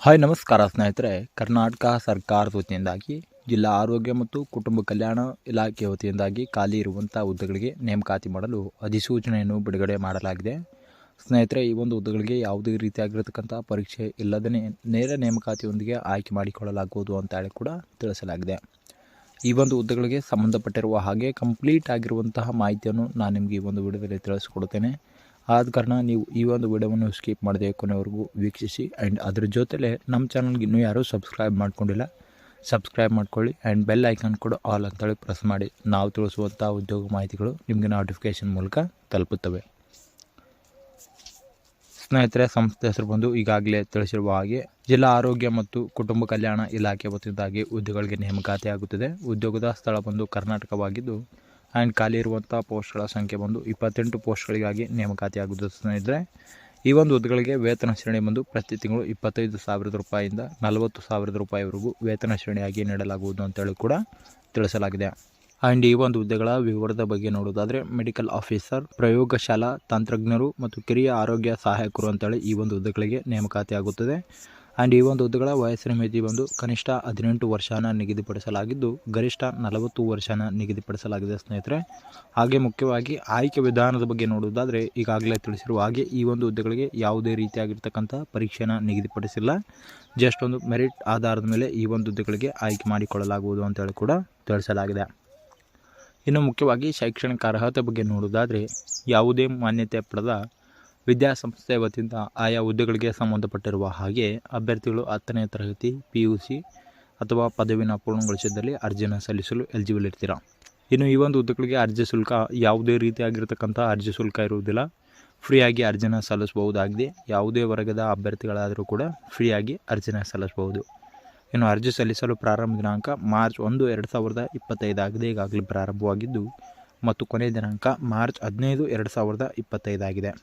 Hi ನಮಸ್ಕಾರ ಸ್ನೇಹಿತರೆ. ಕರ್ನಾಟಕ ಸರ್ಕಾರದ ವತಿಯಿಂದಾಗಿ ಜಿಲ್ಲಾ ಆರೋಗ್ಯ ಮತ್ತು ಕುಟುಂಬ ಕಲ್ಯಾಣ ಇಲಾಖೆ ವತಿಯಿಂದಾಗಿ ಖಾಲಿ ಇರುವಂಥ ಹುದ್ದೆಗಳಿಗೆ ನೇಮಕಾತಿ ಮಾಡಲು ಅಧಿಸೂಚನೆಯನ್ನು ಬಿಡುಗಡೆ ಮಾಡಲಾಗಿದೆ. ಸ್ನೇಹಿತರೆ, ಈ ಒಂದು ಹುದ್ದೆಗಳಿಗೆ ಯಾವುದೇ ರೀತಿಯಾಗಿರತಕ್ಕಂಥ ಪರೀಕ್ಷೆ ಇಲ್ಲದೇ ನೇರ ನೇಮಕಾತಿಯೊಂದಿಗೆ ಆಯ್ಕೆ ಮಾಡಿಕೊಳ್ಳಲಾಗುವುದು ಅಂತ ಹೇಳಿ ಕೂಡ ತಿಳಿಸಲಾಗಿದೆ. ಈ ಒಂದು ಹುದ್ದೆಗಳಿಗೆ ಸಂಬಂಧಪಟ್ಟಿರುವ ಹಾಗೆ ಕಂಪ್ಲೀಟ್ ಆಗಿರುವಂತಹ ಮಾಹಿತಿಯನ್ನು ನಾನು ನಿಮಗೆ ಈ ಒಂದು ವಿಡಿಯೋದಲ್ಲಿ ತಿಳಿಸ್ಕೊಡ್ತೇನೆ. ಆದ ಕಾರಣ ನೀವು ಈ ಒಂದು ವಿಡಿಯೋವನ್ನು ಸ್ಕಿಪ್ ಮಾಡದೆ ಕೊನೆವರೆಗೂ ವೀಕ್ಷಿಸಿ. ಆ್ಯಂಡ್ ಅದ್ರ ಜೊತೆಲೇ ನಮ್ಮ ಚಾನಲ್ಗೆ ಇನ್ನೂ ಯಾರೂ ಸಬ್ಸ್ಕ್ರೈಬ್ ಮಾಡ್ಕೊಂಡಿಲ್ಲ, ಸಬ್ಸ್ಕ್ರೈಬ್ ಮಾಡ್ಕೊಳ್ಳಿ. ಆ್ಯಂಡ್ ಬೆಲ್ ಐಕಾನ್ ಕೂಡ ಆಲ್ ಅಂತೇಳಿ ಪ್ರೆಸ್ ಮಾಡಿ. ನಾವು ತಿಳಿಸುವಂಥ ಉದ್ಯೋಗ ಮಾಹಿತಿಗಳು ನಿಮಗೆ ನೋಟಿಫಿಕೇಷನ್ ಮೂಲಕ ತಲುಪುತ್ತವೆ. ಸ್ನೇಹಿತರೆ, ಸಂಸ್ಥೆ ಹೆಸರು ಬಂದು ಈಗಾಗಲೇ ತಿಳಿಸಿರುವ ಹಾಗೆ ಜಿಲ್ಲಾ ಆರೋಗ್ಯ ಮತ್ತು ಕುಟುಂಬ ಕಲ್ಯಾಣ ಇಲಾಖೆ ವತಿಯಿಂದಾಗಿ ಹುದ್ದೆಗಳಿಗೆ ನೇಮಕಾತಿ ಆಗುತ್ತದೆ. ಉದ್ಯೋಗದ ಸ್ಥಳ ಬಂದು ಕರ್ನಾಟಕವಾಗಿದ್ದು ಆ್ಯಂಡ್ ಖಾಲಿ ಇರುವಂಥ ಪೋಸ್ಟ್ಗಳ ಸಂಖ್ಯೆ ಬಂದು 28 ಪೋಸ್ಟ್ಗಳಿಗಾಗಿ ನೇಮಕಾತಿ ಆಗುತ್ತದೆ. ಸ್ನೇಹಿತರೆ, ಈ ಒಂದು ಹುದ್ದೆಗಳಿಗೆ ವೇತನ ಶ್ರೇಣಿ ಬಂದು ಪ್ರತಿ ತಿಂಗಳು 25,000 ರೂಪಾಯಿಯಿಂದ 40,000 ರೂಪಾಯಿವರೆಗೂ ವೇತನ ಶ್ರೇಣಿಯಾಗಿ ನೀಡಲಾಗುವುದು ಅಂತೇಳಿ ಕೂಡ ತಿಳಿಸಲಾಗಿದೆ. ಆ್ಯಂಡ್ ಈ ಒಂದು ಹುದ್ದೆಗಳ ವಿವರದ ಬಗ್ಗೆ ನೋಡೋದಾದರೆ ಮೆಡಿಕಲ್ ಆಫೀಸರ್, ಪ್ರಯೋಗಶಾಲಾ ತಂತ್ರಜ್ಞರು ಮತ್ತು ಕಿರಿಯ ಆರೋಗ್ಯ ಸಹಾಯಕರು ಅಂತೇಳಿ ಈ ಒಂದು ಹುದ್ದೆಗಳಿಗೆ ನೇಮಕಾತಿ ಆಗುತ್ತದೆ. ಆ್ಯಂಡ್ ಈ ಒಂದು ಹುದ್ದೆಗಳ ವಯಸ್ಸಿನ ಮಿತಿ ಬಂದು ಕನಿಷ್ಠ 18 ವರ್ಷನ ನಿಗದಿಪಡಿಸಲಾಗಿದ್ದು ಗರಿಷ್ಠ 40 ವರ್ಷನ ನಿಗದಿಪಡಿಸಲಾಗಿದೆ. ಸ್ನೇಹಿತರೆ, ಹಾಗೆ ಮುಖ್ಯವಾಗಿ ಆಯ್ಕೆ ವಿಧಾನದ ಬಗ್ಗೆ ನೋಡೋದಾದರೆ ಈಗಾಗಲೇ ತಿಳಿಸಿರುವ ಹಾಗೆ ಈ ಒಂದು ಹುದ್ದೆಗಳಿಗೆ ಯಾವುದೇ ರೀತಿಯಾಗಿರ್ತಕ್ಕಂಥ ಪರೀಕ್ಷೆನ ನಿಗದಿಪಡಿಸಿಲ್ಲ. ಜಸ್ಟ್ ಒಂದು ಮೆರಿಟ್ ಆಧಾರದ ಮೇಲೆ ಈ ಒಂದು ಹುದ್ದೆಗಳಿಗೆ ಆಯ್ಕೆ ಮಾಡಿಕೊಳ್ಳಲಾಗುವುದು ಅಂತೇಳಿ ಕೂಡ ತಿಳಿಸಲಾಗಿದೆ. ಇನ್ನು ಮುಖ್ಯವಾಗಿ ಶೈಕ್ಷಣಿಕ ಅರ್ಹತೆ ಬಗ್ಗೆ ನೋಡೋದಾದರೆ ಯಾವುದೇ ಮಾನ್ಯತೆ ಪಡೆದ ವಿದ್ಯಾಸಂಸ್ಥೆ ವತಿಯಿಂದ ಆಯಾ ಹುದ್ದೆಗಳಿಗೆ ಸಂಬಂಧಪಟ್ಟಿರುವ ಹಾಗೆ ಅಭ್ಯರ್ಥಿಗಳು 10ನೇ ತರಗತಿ PUC ಅಥವಾ ಪದವಿನ ಪೂರ್ಣಗೊಳಿಸಿದ್ದಲ್ಲಿ ಅರ್ಜಿಯನ್ನು ಸಲ್ಲಿಸಲು ಎಲಿಜಿಬಲ್ ಇರ್ತೀರ. ಇನ್ನು ಈ ಒಂದು ಹುದ್ದೆಗಳಿಗೆ ಅರ್ಜಿ ಶುಲ್ಕ ಯಾವುದೇ ರೀತಿಯಾಗಿರ್ತಕ್ಕಂಥ ಅರ್ಜಿ ಶುಲ್ಕ ಇರುವುದಿಲ್ಲ. ಫ್ರೀಯಾಗಿ ಅರ್ಜಿನ ಸಲ್ಲಿಸಬಹುದಾಗಿದೆ. ಯಾವುದೇ ವರ್ಗದ ಅಭ್ಯರ್ಥಿಗಳಾದರೂ ಕೂಡ ಫ್ರೀಯಾಗಿ ಅರ್ಜಿನ ಸಲ್ಲಿಸಬಹುದು. ಇನ್ನು ಅರ್ಜಿ ಸಲ್ಲಿಸಲು ಪ್ರಾರಂಭ ದಿನಾಂಕ ಮಾರ್ಚ್ 1, 2025 ಆಗಿದೆ. ಈಗಾಗಲೇ ಪ್ರಾರಂಭವಾಗಿದ್ದು ಮತ್ತು ಕೊನೆಯ ದಿನಾಂಕ ಮಾರ್ಚ್ 15, 2025 ಆಗಿದೆ.